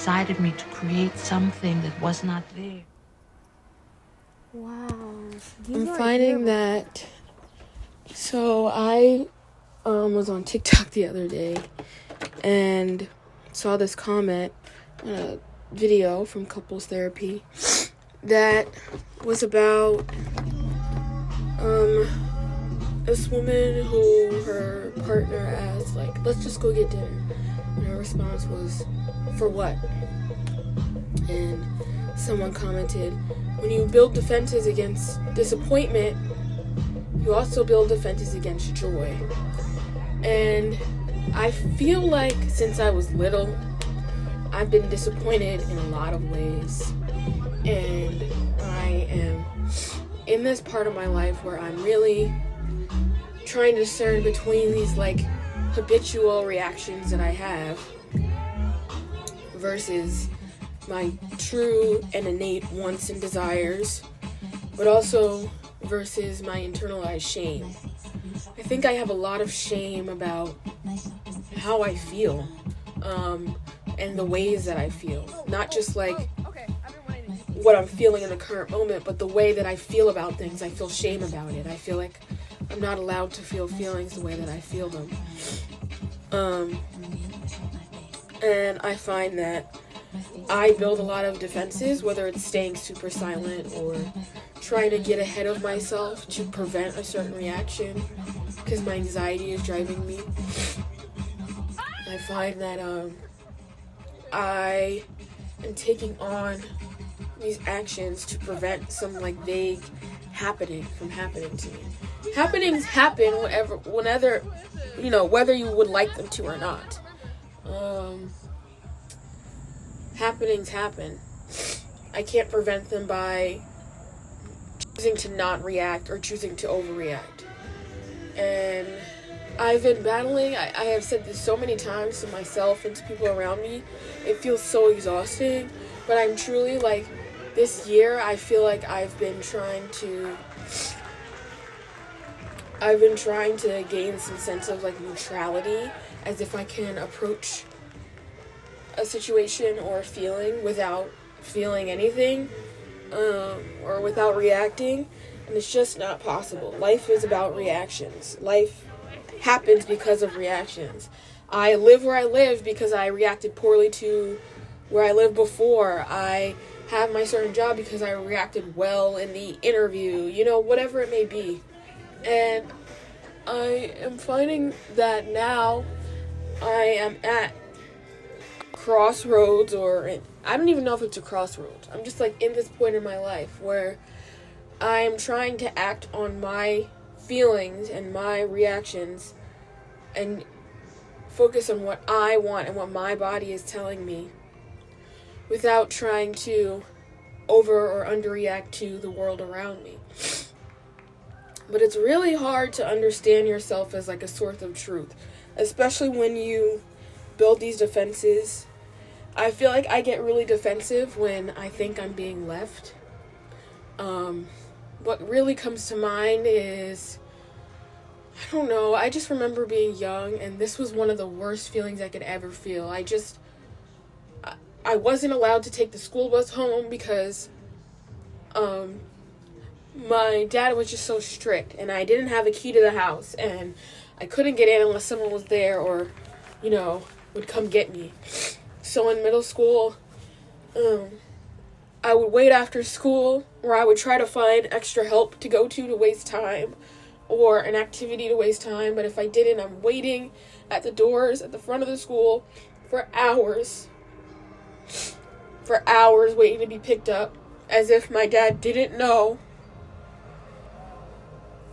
inside of me to create something that was not there. Wow. I'm finding that. So I was on TikTok the other day and saw this comment on a video from Couples Therapy that was about this woman who her partner asked, like, let's just go get dinner. And her response was, for what? And someone commented, when you build defenses against disappointment, you also build defenses against joy. And I feel like since I was little, I've been disappointed in a lot of ways. And I am in this part of my life where I'm really trying to discern between these like habitual reactions that I have versus my true and innate wants and desires, but also versus my internalized shame. I think I have a lot of shame about how I feel, and the ways that I feel. Not just like what I'm feeling in the current moment, but the way that I feel about things. I feel shame about it. I feel like I'm not allowed to feel feelings the way that I feel them. And I find that I build a lot of defenses, whether it's staying super silent or trying to get ahead of myself to prevent a certain reaction because my anxiety is driving me. I find that I am taking on these actions to prevent some like vague happening from happening to me. Happenings happen whenever, whether you would like them to or not. Happenings happen. I can't prevent them by choosing to not react or choosing to overreact. And I've been battling, I have said this so many times to myself and to people around me, it feels so exhausting, but I'm truly like, this year I feel like I've been trying to gain some sense of like neutrality, as if I can approach a situation or a feeling without feeling anything, or without reacting, and it's just not possible. Life is about reactions. Life happens because of reactions. I live where I live because I reacted poorly to where I lived before. I have my certain job because I reacted well in the interview, whatever it may be. And I am finding that now I am at crossroads, I don't even know if it's a crossroads. I'm just like in this point in my life where I am trying to act on my feelings and my reactions and focus on what I want and what my body is telling me without trying to over or underreact to the world around me. But it's really hard to understand yourself as like a source of truth, especially when you build these defenses. I feel like I get really defensive when I think I'm being left. What really comes to mind is, I don't know, I just remember being young, and this was one of the worst feelings I could ever feel. I wasn't allowed to take the school bus home because my dad was just so strict, and I didn't have a key to the house, and I couldn't get in unless someone was there or, would come get me. So in middle school, I would wait after school, or I would try to find extra help to go to waste time, or an activity to waste time. But if I didn't, I'm waiting at the doors at the front of the school for hours waiting to be picked up, as if my dad didn't know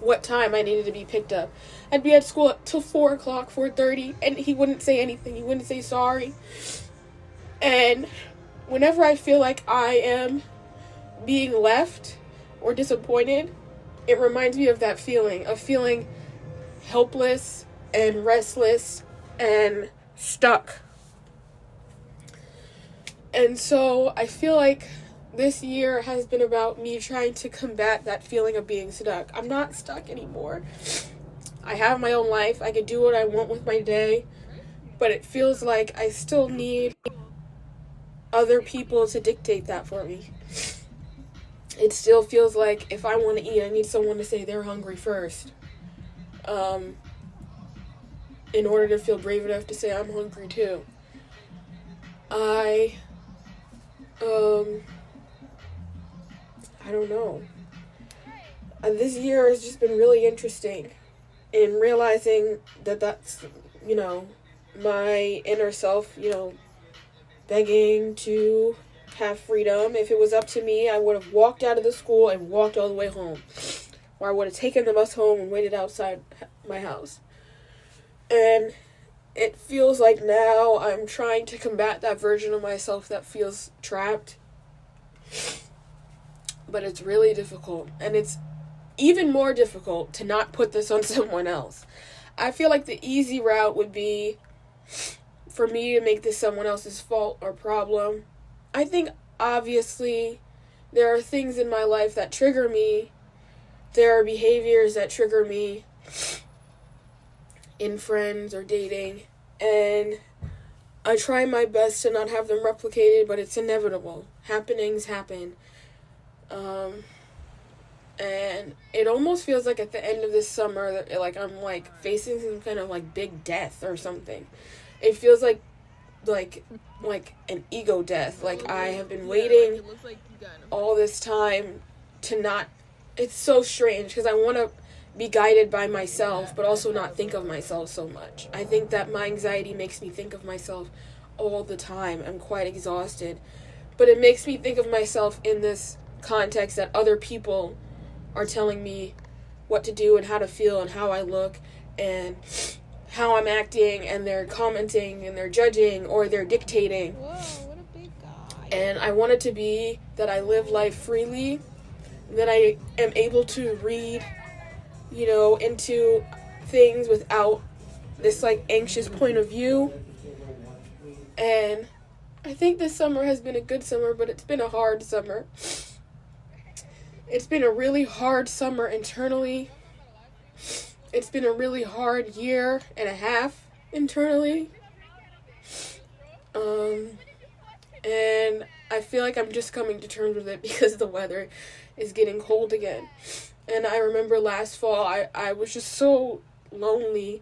what time I needed to be picked up. I'd be at school till 4 o'clock, 4:30, and he wouldn't say anything. He wouldn't say sorry. And whenever I feel like I am being left or disappointed, it reminds me of that feeling, of feeling helpless and restless and stuck. And so I feel like this year has been about me trying to combat that feeling of being stuck. I'm not stuck anymore. I have my own life. I can do what I want with my day. But it feels like I still need other people to dictate that for me. It still feels like if I want to eat, I need someone to say they're hungry first. In order to feel brave enough to say I'm hungry too. I don't know. This year has just been really interesting in realizing that that's, my inner self, begging to have freedom. If it was up to me, I would have walked out of the school and walked all the way home. Or I would have taken the bus home and waited outside my house. And it feels like now I'm trying to combat that version of myself that feels trapped. But it's really difficult. And it's even more difficult to not put this on someone else. I feel like the easy route would be for me to make this someone else's fault or problem. I think obviously there are things in my life that trigger me. There are behaviors that trigger me in friends or dating. And I try my best to not have them replicated, but it's inevitable. Happenings happen. And it almost feels like at the end of this summer that I'm facing some kind of big death or something. It feels like an ego death. I have been waiting all this time to not. It's so strange because I want to be guided by myself, but also not think of myself so much. I think that my anxiety makes me think of myself all the time. I'm quite exhausted, but it makes me think of myself in this context that other people are telling me what to do and how to feel and how I look and how I'm acting, and they're commenting and they're judging or they're dictating. Whoa, what a big guy. And I want it to be that I live life freely, that I am able to read, into things without this anxious point of view. And I think this summer has been a good summer, but it's been a hard summer. It's been a really hard summer internally. It's been a really hard year and a half internally. And I feel like I'm just coming to terms with it because the weather is getting cold again. And I remember last fall, I was just so lonely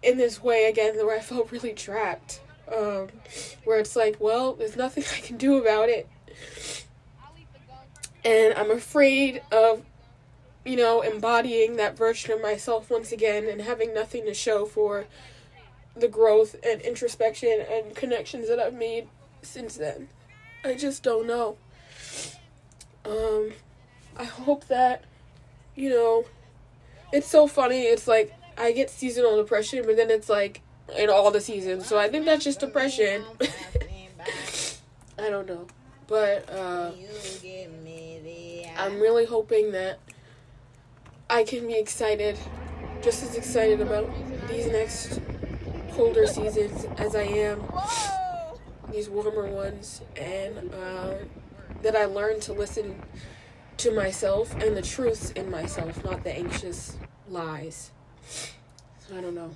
in this way again, where I felt really trapped. Where it's there's nothing I can do about it. And I'm afraid of, embodying that version of myself once again and having nothing to show for the growth and introspection and connections that I've made since then. I just don't know. I hope that, it's so funny. It's I get seasonal depression, but then it's in all the seasons. So I think that's just depression. I don't know. But I'm really hoping that I can be excited, just as excited about these next colder seasons as I am these warmer ones, and that I learn to listen to myself and the truths in myself, not the anxious lies. So I don't know.